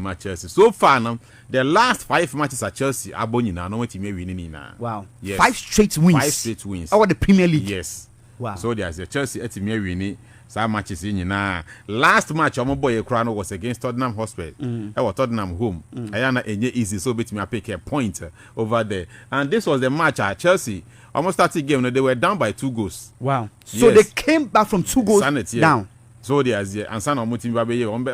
match Chelsea. So far now, the last 5 matches at Chelsea, Abonina, no one team winning now. Wow. Yes. 5 straight wins. 5 straight wins. Over the Premier League. Yes. Wow. So there's a Chelsea team winning. Some matches in now. Last match, our boy Crono was against Tottenham Hotspur. Our Tottenham home. Ayana enye easy, so bet me pick a point over there. And this was the match at Chelsea. Almost started game. They were down by 2 goals. Wow. So they came back from 2 goals down. So there's the and son of Mutim Baby, on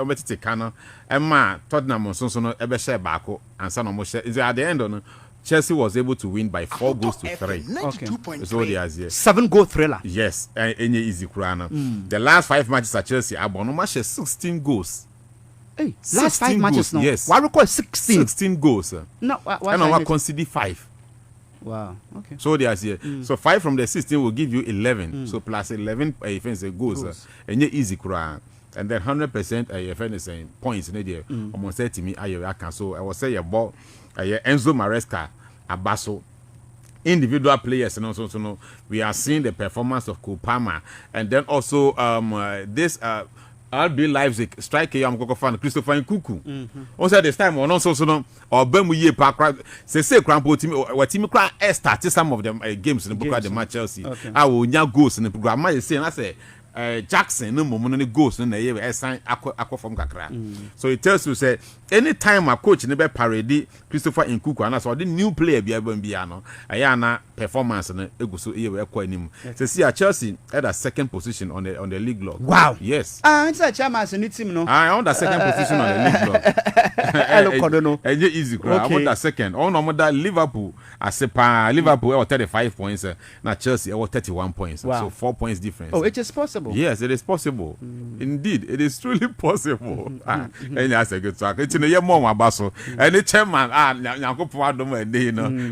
Cana, and ma Tottenham on Sonsono, Ebe share Bako, and son of Moshe. Is at the end on Chelsea was able to win by 4 goals to 3. Okay. So there's the 7-goal thriller. Yes, any easy Kurana. The last 5 matches at Chelsea, Abono match 16 goals. Hey, last 5 matches goals, now. Yes. Why record 16? 16 goals. No, and I conceded 5. Wow. Okay. So there's here. So 5 from the 16 will give you 11. So plus 11 goals. And you easy Kurana. And then 100% points in there. Almost said to me, I can. So I was say about Enzo Maresca, Abaso. Individual players and also so we are seeing the performance of Kupama, and then also this RB Leipzig striker fan Christopher Nkunku. Also this time on also so or Bemuye Park say Crampo team or team cry start some of them games in the book of the match Chelsea. I will nya goals in the program. I say I say Jackson no moment any goals in the year sign aqua from Kakra. So it tells you say anytime a coach never parody Christopher Nkunku and so the new player be able biano ayana performance and eguso year equanim. So see Chelsea at a 2nd position on the league log. Wow. Yes. It's a chairman in team no. I on the 2nd position on the league log. And easy crowd. I want that 2nd. On that Liverpool Liverpool 35 points. Now Chelsea 31 points. Wow. So 4 points difference. Oh, it is possible. Yes, it is possible. Indeed, it is truly possible. And that's a good talk. It's in the year more basso. And the chairman,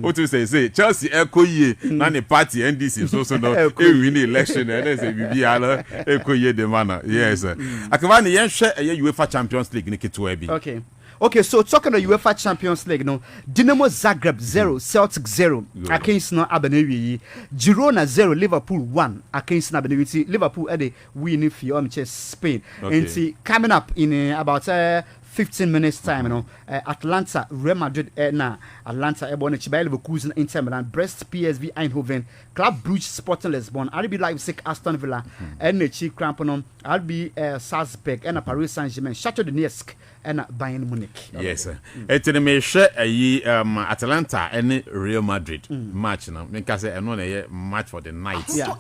what to say, Chelsea echo ye, none party, NDC, so no, win the election, and there's a BBR, echo ye the manner. Yes, I can share a UEFA Champions League, Nikki Tuebi. Okay, so talking about UEFA Champions League, no, Dinamo Zagreb 0, Celtic 0, against no Abenewi, Girona 0, Liverpool 1, against Abenewi. Liverpool had a winning for Spain. And see, coming up in about 15 minutes time, you know, Atlanta, Real Madrid, Atlanta, Ebon, Chibayle, Leverkusen, Inter Milan, Brest, PSV, Eindhoven, Club Brugge, Sporting Lisbon, RB Leipzig, Aston Villa, NHC, Cramponon, RB Salzburg, and Paris Saint-Germain, Shakhtar Donetsk, and Bayern Munich. Yes, sir. It's in the share Atlanta and Real Madrid match now. Because I know a match for the night. Yeah.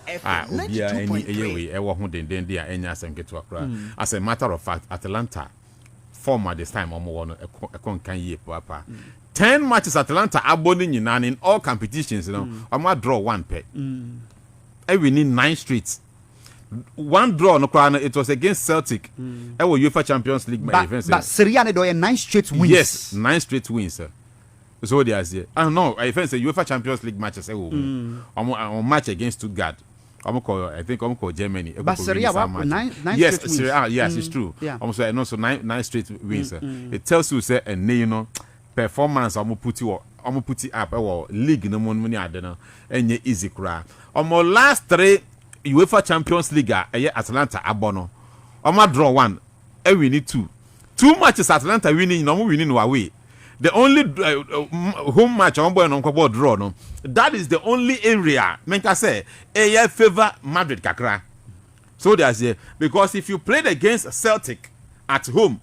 As a matter of fact, Atlanta form at this time almost a year papa. 10 matches Atlanta aboning in all competitions, you know. I'm gonna draw 1 pet. We need 9 straight. 1 draw no crown. It was against Celtic. I was UEFA Champions League. But Serie A do 9 straight wins. Yes, 9 straight wins, sir. So they are here. I don't know. I fancy UEFA Champions League matches. On match against Stuttgart. I think I'm called Germany. But Serie A 9 yes, straight wins. Serie A, yes, it's true. Yeah. And also 9 straight wins. It tells you say and you know performance. I'm put it up. League no money I don't know. And easy cry. Last 3 UEFA Champions League Atlanta abono. Draw 1. We need 2. 2 matches Atlanta winning. No winning away. The only home match on board draw no. That is the only area. Make I say favor Madrid kakra. So there's here because if you played against Celtic at home,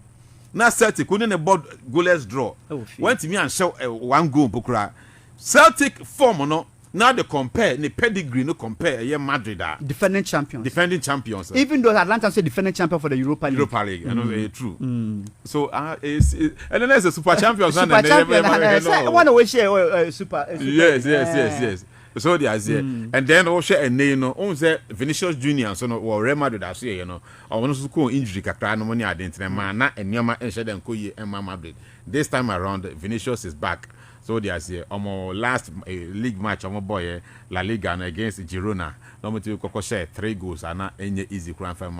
now Celtic couldn't about goalless draw. Went to me and show 1 goal pokra. Celtic form no. Now they compare, the pedigree no compare. Madrid are defending champions. Even though Atlanta say defending champion for the Europa League. I know true. So and then there's a super champion. Super champion. One way share super. Yes. So they are there, and then also a name no. Say Vinicius Junior. So no, or Real Madrid as you know. I want to go injury kakra no money identity man na enyama enhye dem koye Emma Madrid. This time around Vinicius is back. So they are here. Last league match, boy La Liga against Girona. No to Coco share 3 goals and not any easy grand for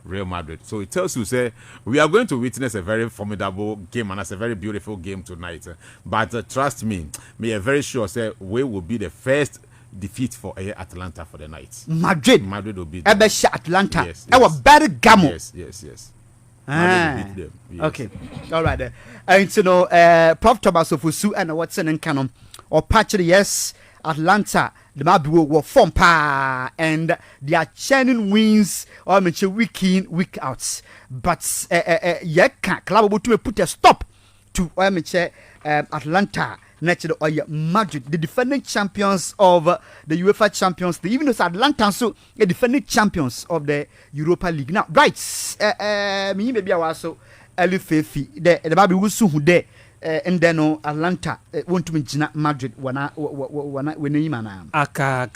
Real Madrid. So it tells you say we are going to witness a very formidable game and that's a very beautiful game tonight. But trust me, we are very sure say we will be the first defeat for Atlanta for the night. Madrid will be Atlanta. Yes. Our Bergamo. Yes. Madrid beat them. Yes. Okay, all right then. And you know, Prof. Thomas Ofusu and what's in Canon or patch yes, Atlanta. The Mabi will form pa and they are churning wins or week in, week out. But yeah, club will put a stop to Atlanta. Naturally, or Madrid, the defending champions of the UEFA Champions League, even though Atlanta so the defending champions of the Europa League. Now, right, me maybe I was so early faith the Baby was soon there. And then Atlanta want to mention Madrid when you man aka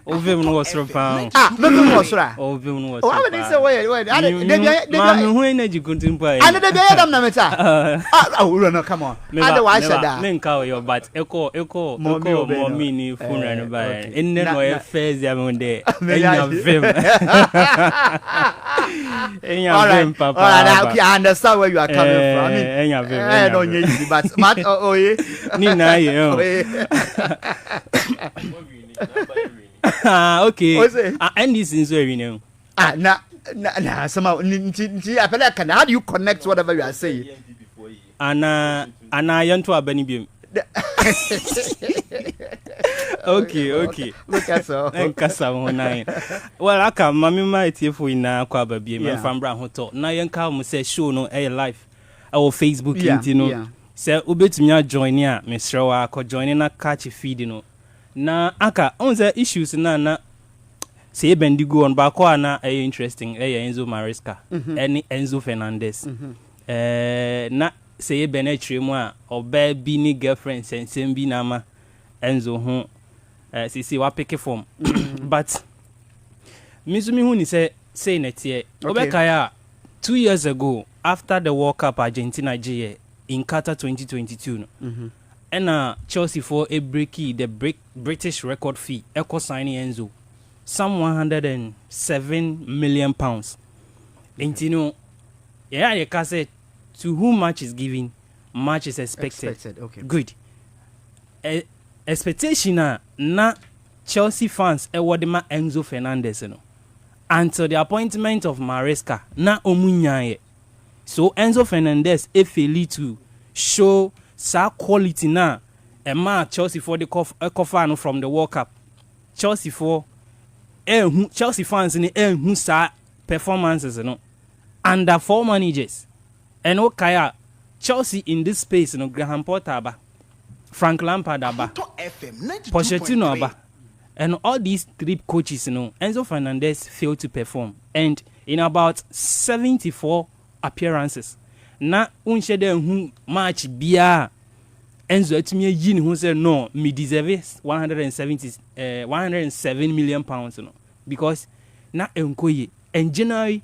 ovem no was round no was right ovem no was oh I say wait mama who energy continue and they be them na meta oh no come on otherwise that men call your but echo mommy ni phone no buy and then no first am on there enya vim papa all right okay I understand where you are coming from I mean no easy but oh yeah ni na ye okay and this is where we know nah somehow I feel like how do you connect whatever you are saying ana yanto abani biem okay look at so enkasa ho nine well aka mama ma tiefo ina kwa babie me fambra ho to na yenka mo say show no live our Facebook no say obetumi join ya me srewa ko join na catch feed no na aka on say issues na say bendigo on ba ko na interesting Enzo Maresca any Enzo Fernandez na say benetri mu a oba bi ni girlfriend sensem bi na ma Enzo ho see wa pick form but mizumi hu ni say netie obeka ya 2 years ago after the World Cup Argentina GA in Qatar 2022 and Chelsea for a the British record fee echo signing Enzo some 107 million pounds and you know you can say to whom much is given much is expected. Okay, good expectation na Chelsea fans ewadema Enzo Fernandez no until the appointment of Maresca na omunyaye. So Enzo Fernandez failed to show sa quality na ma Chelsea for the cover from the World Cup. Chelsea for Chelsea fans in who sa performances no under 4 managers. And okay, Chelsea in this space no Graham Potter aba, Frank Lampard aba, Pochettino aba. And all these 3 coaches, Enzo Fernandez failed to perform. And in about 74 appearances, na unshede who match bia Enzo etimi yin who said no, me deserve 107 million pounds because na enkoye. And January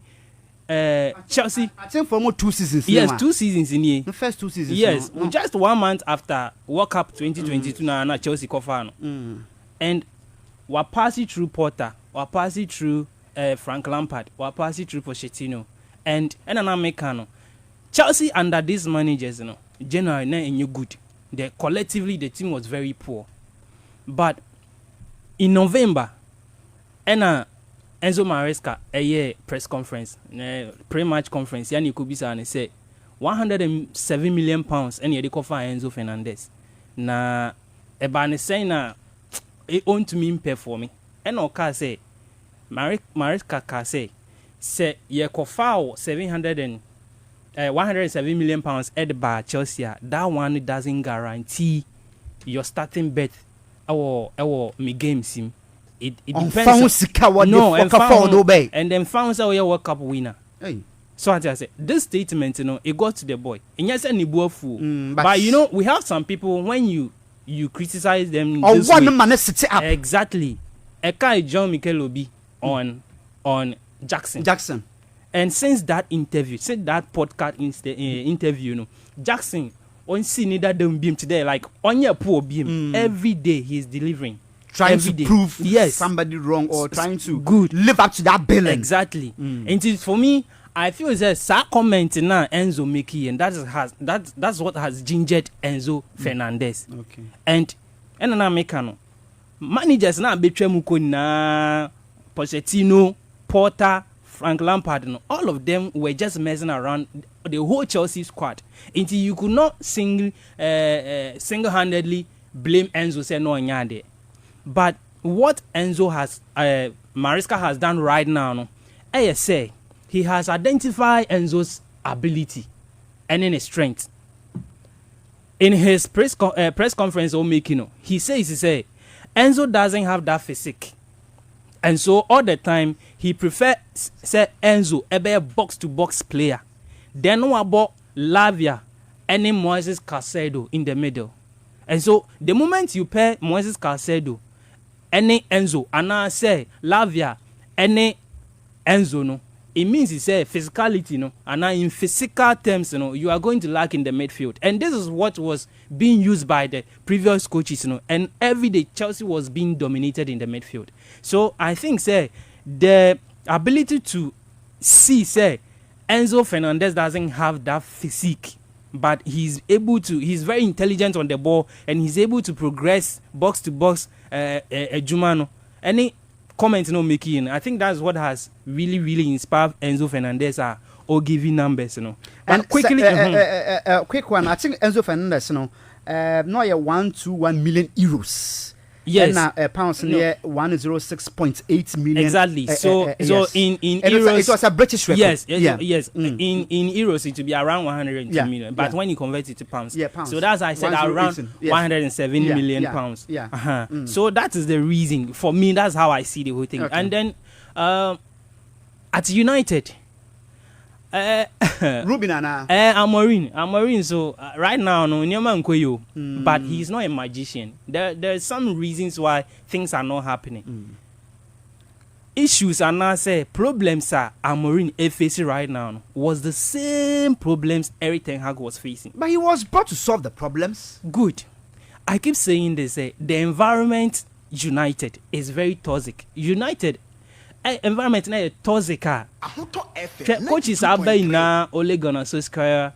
Chelsea I think for more 2 seasons. Yes, 2 seasons in here. The first 2 seasons. Yes, just 1 month after World Cup 2022 na Chelsea cover and we're passing through Potter, we're passing through Frank Lampard, we're passing through Pochettino, and an Americano. Chelsea under these managers, generally not good. Collectively the team was very poor. But in November, Enzo Maresca press conference, pre-match conference, yani kubisa and say 107 million pounds and you cover Enzo Fernandez. Na ebane say na it own to me performing. And okay say Maresca ka say ye cover 107 million pounds at by Chelsea. That one doesn't guarantee your starting bet our me game sim. It depends. And then found out your World Cup winner. Hey. So I say this statement, it got to the boy. And yes, any fool. But we have some people when you criticize them. Or one man sit up. Exactly. Eka John Mikel Obi on Jackson. And since that podcast interview, Jackson on see neither them beam today like on your poor beam every day he is delivering. Trying to prove somebody wrong or trying to live up to that billing. Exactly. And for me, I feel there's a comment now Enzo Mickey, and that's what has gingered Enzo Fernandez. Okay. And na mekano managers na betray muko na Pochettino, Porter, Frank Lampard, no, all of them were just messing around the whole Chelsea squad. Until you could not single-handedly blame Enzo, say no, nyade. But what Enzo has, Maresca has done right now, no, I say he has identified Enzo's ability and in his strength. In his press conference, he says, Enzo doesn't have that physique. And so all the time, he prefers, say, Enzo, a box-to-box player. Then no about Lavia, any Moises Caicedo in the middle. And so the moment you pair Moises Caicedo, any Enzo, and I say Lavia, any Enzo, no, it means he say physicality, no, and now in physical terms, you know, you are going to lack in the midfield. And this is what was being used by the previous coaches, you know, and every day Chelsea was being dominated in the midfield. So I think, say, the ability to see, say, Enzo Fernandez doesn't have that physique, but he's very intelligent on the ball, and he's able to progress box to box, Jumano. Any comment no making, I think that's what has really inspired Enzo Fernandez or giving numbers, you know. And quickly, quick one. I think Enzo Fernandez, you know, no, 121 million euros. Yes. And pounds near 106.8 million. Exactly. So yes. in euros, it was a British record. Yes. Yeah. Yes. In euros, it will be around 102 million. But when you convert it to pounds, pounds. So that's I said around 107 million pounds. Yeah. So that is the reason for me. That's how I see the whole thing. Okay. And then at United. Ruben Amorim. So right now, no, but he's not a magician. There's some reasons why things are not happening. Issues are not say problems are Amorim facing right now was the same problems Eric Ten Hag was facing. But he was brought to solve the problems. Good. I keep saying this. The environment United is very toxic. United. Environment na toxic coaches are by na Ole Gunnar Solskjaer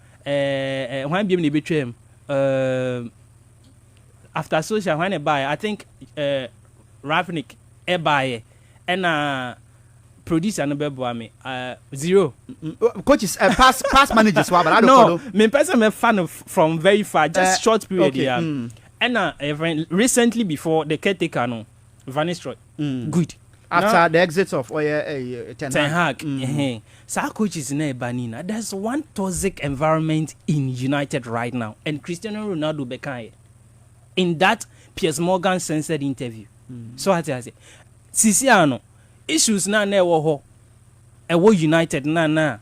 when be betray after Solskjaer when buy I think Rafnik buy and producer no be me 0 coaches past managers but I don't know. follow. Me person a fan from very far just short period okay. And recently before the caretaker no Van Nistelrooy good. After the exit of Ten Hag. So coaches in Banina. There's one toxic environment in United right now, and Cristiano Ronaldo bekan in that Piers Morgan censored interview. So I say, Sisiano issues na wo United na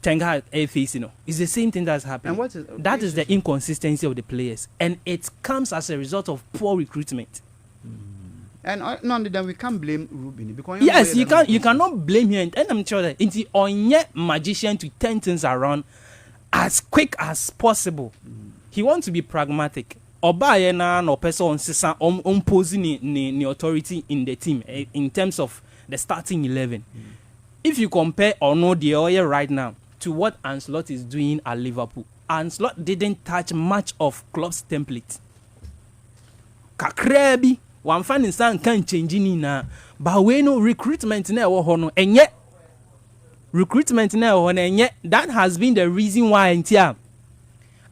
Ten Hag facing. It's the same thing that's happening. And that is the inconsistency of the players, and it comes as a result of poor recruitment. And none of them we can't blame Ruben because yes, you cannot blame him. And I'm sure that it's on magician to turn things around as quick as possible. He wants to be pragmatic. Oba na no person on posing the authority in the team in terms of the starting 11. If you compare or know the oil right now to what Ancelotti is doing at Liverpool, Ancelotti didn't touch much of Klopp's template. Kakrebi. One fan in San can change in na, but we no recruitment na hono and yet recruitment na hono and yet that has been the reason why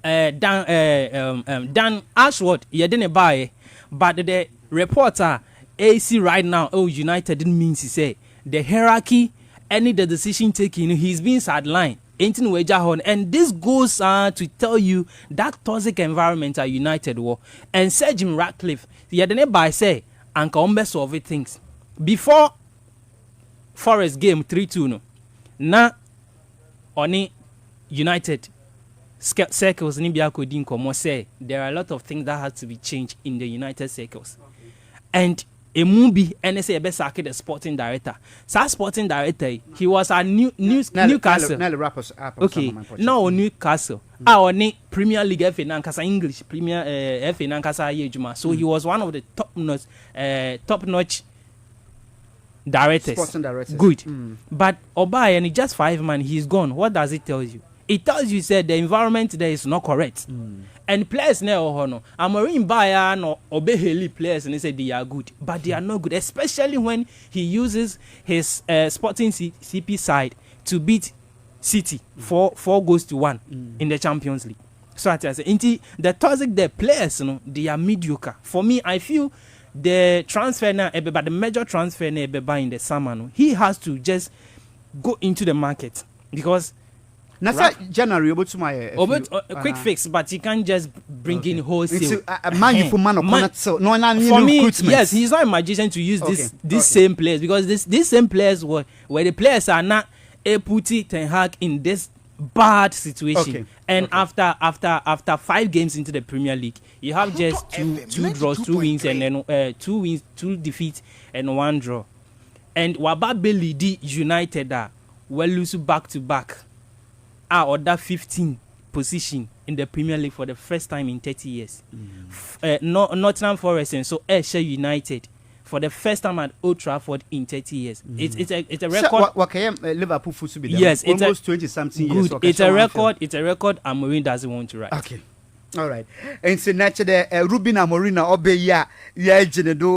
Dan Ashworth you didn't buy, but the reporter AC right now United didn't mean to say the hierarchy any the decision taking he's been sidelined. And this goes to tell you that toxic environment at United war and Sir Jim Ratcliffe the other by say and come solve things before Forest game 3-2 no na oni United circles ni bia kodin komo say there are a lot of things that have to be changed in the United circles and a movie and say best the sporting director. So sporting director, he was at Newcastle. Okay, no Newcastle. Our Premier League FA Nankasa English Premier FA Nankasa Yejuma. So he was one of the top notch directors. Sporting directors. Good. But Obai and just 5 man, he's gone. What does it tell you? it tells you said the environment there is not correct. And players now, no, Amorim Baya no obeheli players and they say they are good, but they are not good, especially when he uses his Sporting CP side to beat City 4-1 in the Champions League. So I say, the toxic the players, no, they are mediocre. For me, I feel the transfer now, but the major transfer now in the summer, no, he has to just go into the market because. Nasa January about to my quick fix, but you can't just bring in wholesale. Man, you for man of so no for me, yes, he's not a magician to use this same players because these same players where the players are not able to Ten Hag in this bad situation. And after 5 games into the Premier League, you have just two draws, 2 wins, and then 2 wins, 2 defeats, and 1 draw. And Wababeli D United are well lose back to back. Or that 15th position in the Premier League for the first time in 30 years. Nottingham Forest and so Ayrshire United for the first time at Old Trafford in 30 years. It's a record. So, Liverpool football be yes, it's almost 20-something years. It's a record. It's a record. Amorim doesn't want to write. Okay, all right. And so naturally, Ruben Amorim obe ya do.